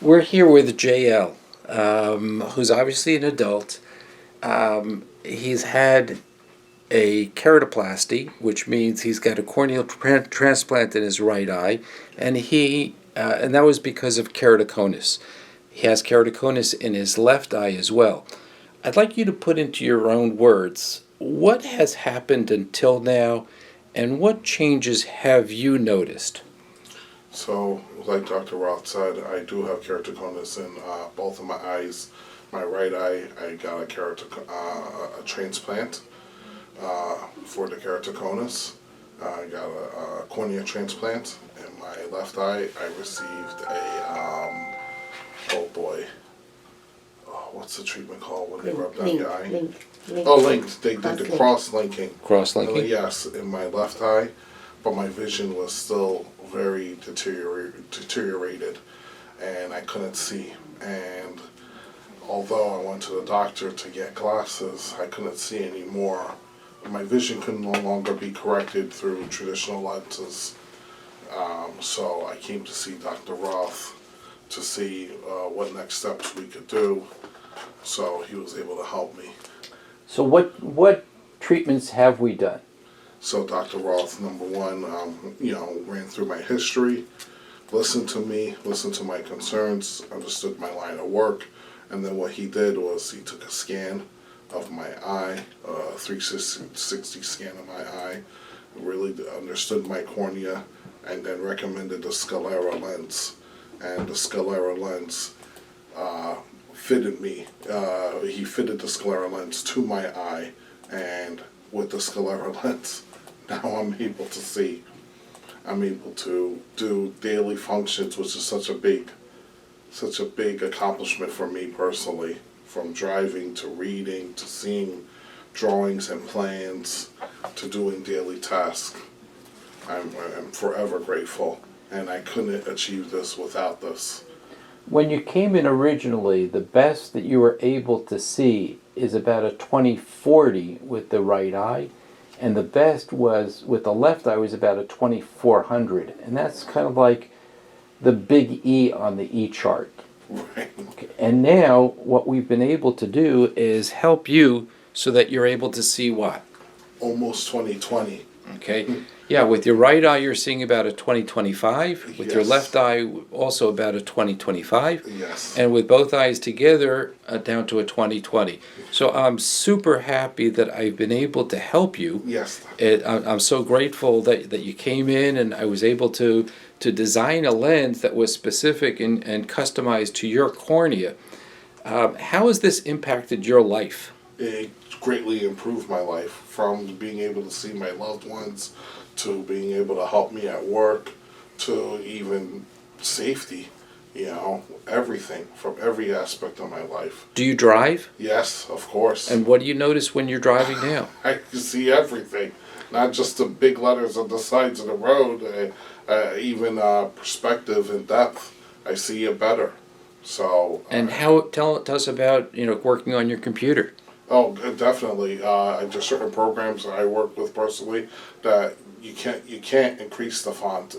We're here with JL, who's obviously an adult. He's had a keratoplasty, which means he's got a corneal transplant in his right eye, and and that was because of keratoconus. He has keratoconus in his left eye as well. I'd like you to put into your own words what has happened until now, and what changes have you noticed? So, like Dr. Roth said, I do have keratoconus in both of my eyes. My right eye, I got a transplant for the keratoconus. I got a cornea transplant. In my left eye, I received oh boy, what's the treatment called when they rub down your eye? Link. Oh, linked. They did the cross-linking. Cross-linking? Yes, in my left eye, but my vision was still very deteriorated, and I couldn't see. And although I went to the doctor to get glasses, I couldn't see anymore. My vision could no longer be corrected through traditional lenses. So I came to see Dr. Roth to see what next steps we could do. So he was able to help me. So what treatments have we done? So Dr. Roth, number one, ran through my history, listened to me, listened to my concerns, understood my line of work, and then what he did was he took a scan of my eye, a 360 scan of my eye, really understood my cornea, and then recommended the Scleral lens. And the Scleral lens fitted me. He fitted the Scleral lens to my eye, and with the Scleral lens, now I'm able to see. I'm able to do daily functions, which is such a big accomplishment for me personally. From driving to reading to seeing drawings and plans to doing daily tasks. I'm forever grateful, and I couldn't achieve this without this. When you came in originally, the best that you were able to see is about a 20/40 with the right eye, and the best was with the left eye was about a 2400, and that's kind of like the big E on the E chart. Right. Okay. And now what we've been able to do is help you so that you're able to see what? Almost 20/20. Okay. Yeah, with your right eye you're seeing about a 20/25, with your Yes. left eye also about a 20/25. Yes. And with both eyes together, down to a 20/20. So I'm super happy that I've been able to help you. Yes. I'm so grateful that you came in and I was able to design a lens that was specific and customized to your cornea. How has this impacted your life? It greatly improved my life, from being able to see my loved ones to being able to help me at work to even safety, everything from every aspect of my life. Do you drive? Yes, of course. And what do you notice when you're driving now? I can see everything, not just the big letters on the sides of the road, even perspective and depth. I see it better. So. And tell us about working on your computer. Oh, definitely. There's certain programs that I work with personally that you can't increase the font.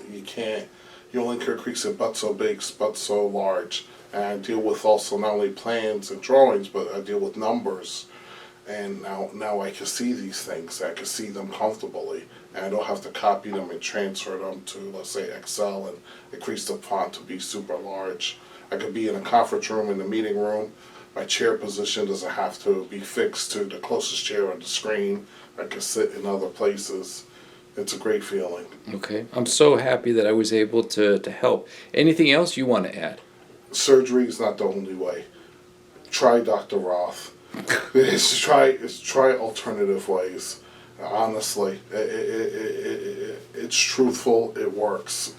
You only can increase it but so big, but so large. And I deal with also not only plans and drawings, but I deal with numbers. And now I can see these things. I can see them comfortably. And I don't have to copy them and transfer them to, let's say, Excel and increase the font to be super large. I could be in a conference room, in the meeting room. My chair position doesn't have to be fixed to the closest chair on the screen. I can sit in other places. It's a great feeling. Okay. I'm so happy that I was able to help. Anything else you want to add? Surgery is not the only way. Try Dr. Roth. It's try alternative ways. Honestly, it's truthful. It works.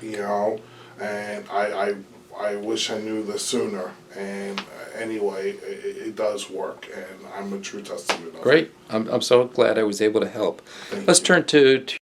And I wish I knew this sooner. And anyway, it does work, and I'm a true testament of it. Great. I'm so glad I was able to help. Thank Let's you. turn to